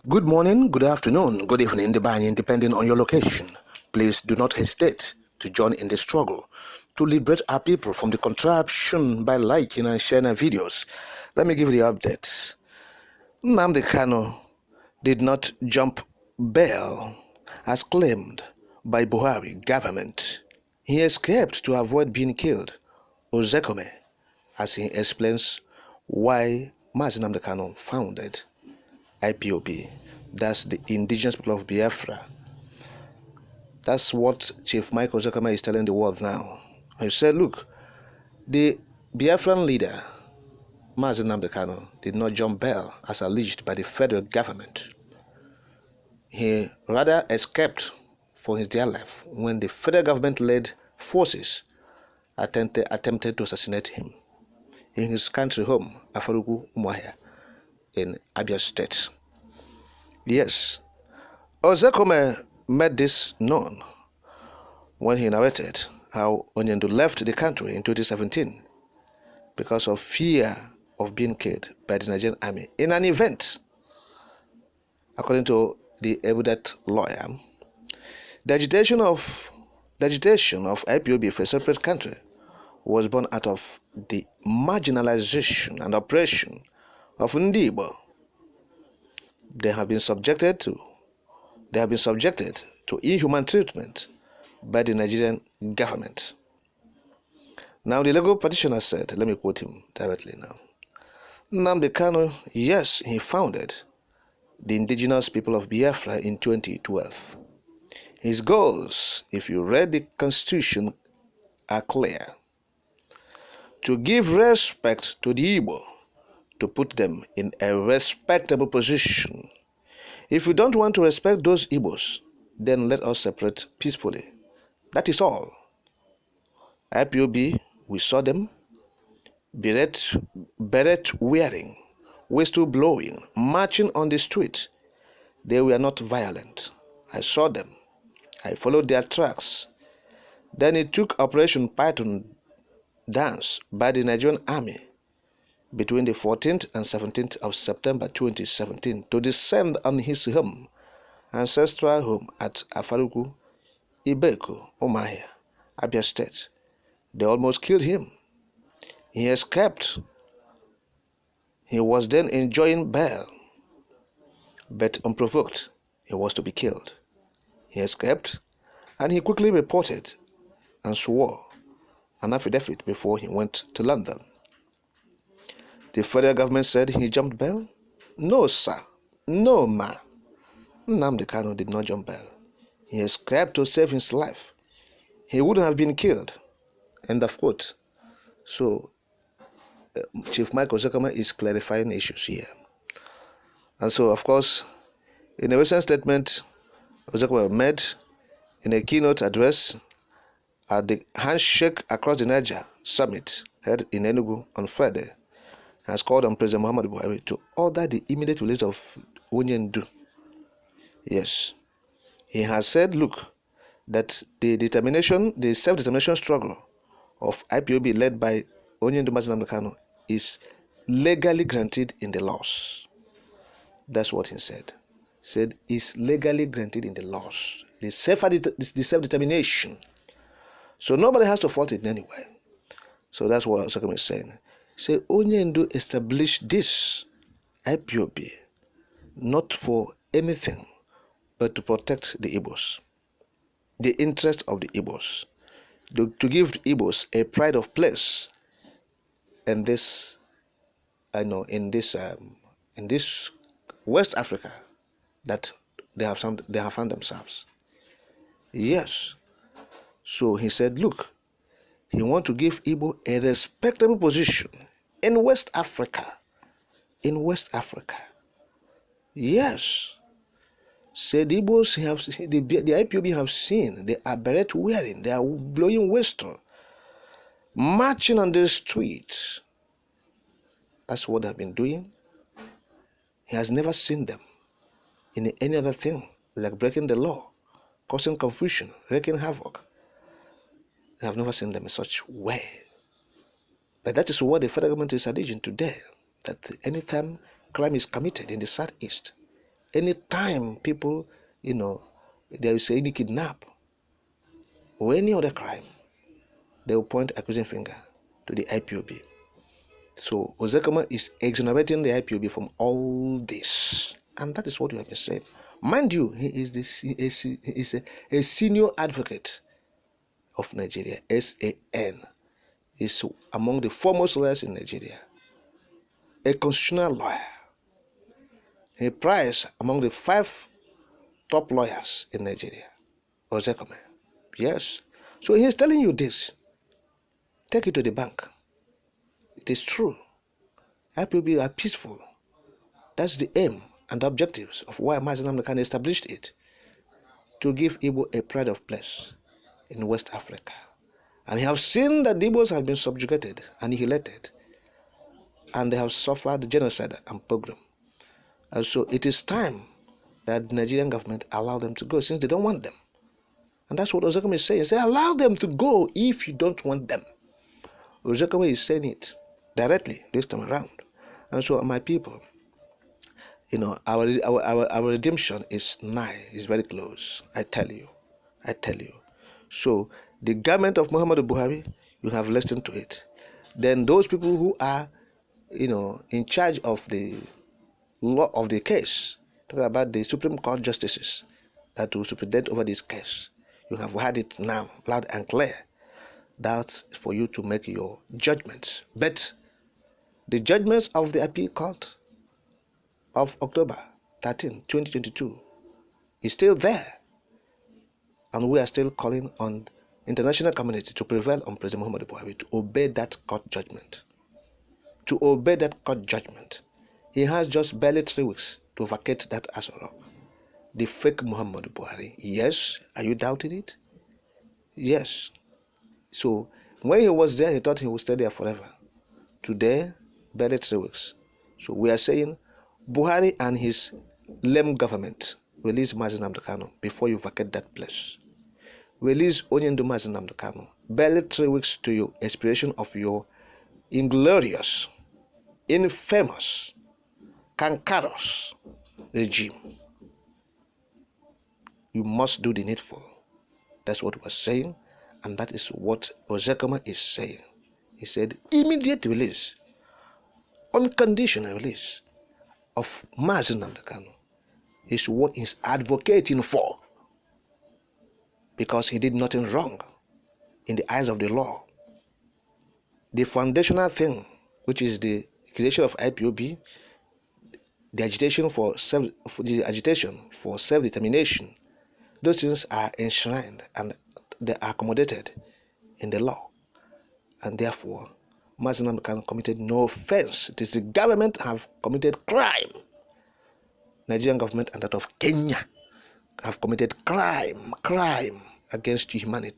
Good morning, good afternoon, good evening, depending on your location. Please do not hesitate to join in the struggle to liberate our people from the contraption by liking and sharing our videos. Let me give you the updates. Nnamdi Kanu did not jump bail as claimed by Buhari government. He escaped to avoid being killed. Ozekome, as he explains why Nnamdi Kanu founded Ipob, that's the indigenous people of Biafra. That's what Chief Michael Ozekame is telling the world now. He said, look, the Biafran leader, Nnamdi Kanu, did not jump bail as alleged by the federal government. He rather escaped for his dear life when the federal government-led forces attempted to assassinate him in his country home, Afarugu, Umuahia, in Abia State. Yes, Ozekome made this known when he narrated how Nnamdi left the country in 2017 because of fear of being killed by the Nigerian army in an event. According to the evident lawyer, the agitation of Ipob for a separate country was born out of the marginalization and oppression of Ndi Igbo. They have been subjected to inhuman treatment by the Nigerian government. Now, the legal petitioner said, let me quote him directly now. Nnamdi Kanu, yes, he founded the indigenous people of Biafra in 2012. His goals, if you read the constitution, are clear. To give respect to the Igbo, to put them in a respectable position. If we don't want to respect those Igbos, then let us separate peacefully. That is all. Ipob, we saw them, beret wearing, whistle blowing, marching on the street. They were not violent. I saw them. I followed their tracks. Then it took Operation Python dance by the Nigerian army between the 14th and 17th of September 2017 to descend on his home, ancestral home at Afarugu, Ibeku, Umuahia, Abia State. They almost killed him. He escaped. He was then enjoying bail, but unprovoked, he was to be killed. He escaped, and he quickly reported and swore an affidavit before he went to London. The federal government said he jumped bail? No, sir. No, ma. Nnamdi Kanu did not jump bail. He escaped to save his life. He wouldn't have been killed. End of quote. So, Chief Michael Ozekame is clarifying issues here. And so, of course, in a recent statement, Ozekame made in a keynote address at the Handshake Across the Niger Summit held in Enugu on Friday, has called on President Muhammadu Buhari to order the immediate release of Nnamdi. Yes, he has said, look, that the self-determination struggle of Ipob led by Nnamdi Kanu is legally granted in the laws. That's what he said. Said is legally granted in the laws. The self-determination. So nobody has to fault it anyway. So that's what Ozekame is saying. Say Nnamdi established this Ipob not for anything but to protect the Igbos, the interest of the Igbos, to give the Igbos a pride of place in this, in this West Africa that they have found themselves. Yes. So he said, look, he wants to give Igbo a respectable position in West Africa. In West Africa. Yes. Said the Igbos the Ipob have seen, they are beret wearing, they are blowing whistle, marching on the streets. That's what they've been doing. He has never seen them in any other thing, like breaking the law, causing confusion, wreaking havoc. I have never seen them in such way. But that is what the federal government is alleging today, that anytime crime is committed in the southeast, anytime people, there is any kidnap or any other crime, they will point accusing finger to the IPOB. So Ozekama is exonerating the IPOB from all this, and that is what we have been saying. Mind you, he is a senior advocate of Nigeria. SAN is among the foremost lawyers in Nigeria, a constitutional lawyer. He prized among the 5 top lawyers in Nigeria. Ozekama, yes. So he is telling you this. Take it to the bank. It is true. IPOB are peaceful. That's the aim and the objectives of why Nnamdi established it, to give Igbo a pride of place in West Africa. And we have seen that the Igbos have been subjugated, annihilated, and they have suffered genocide and pogrom. And so it is time that the Nigerian government allow them to go, since they don't want them. And that's what Ozekame is saying. Say, allow them to go if you don't want them. Ozekame is saying it directly this time around. And so, my people, our redemption is nigh, is very close. I tell you. So, the government of Muhammadu Buhari, you have listened to it. Then those people who are, in charge of the law of the case, talking about the Supreme Court justices that will superintend over this case, you have heard it now, loud and clear. That's for you to make your judgments. But the judgments of the appeal court of October 13, 2022 is still there. And we are still calling on international community to prevail on President Muhammadu Buhari to obey that court judgment. He has just barely 3 weeks to vacate that Aso. The fake Muhammadu Buhari. Yes, are you doubting it? Yes. So when he was there, he thought he would stay there forever. Today, barely 3 weeks. So we are saying, Buhari and his lame government, release Nnamdi Kanu before you vacate that place. Release Onyenduma Nnamdi Kanu. Barely 3 weeks to your expiration of your inglorious, infamous, cankerous regime. You must do the needful. That's what we're saying, and that is what Ozekama is saying. He said, immediate release, unconditional release of Nnamdi Kanu is what he's advocating for, because he did nothing wrong in the eyes of the law. The foundational thing, which is the creation of IPOB, the agitation for self-determination, those things are enshrined and they are accommodated in the law. And therefore, Nnamdi Kanu committed no offense. It is the government have committed crime. Nigerian government and that of Kenya have committed crime against humanity.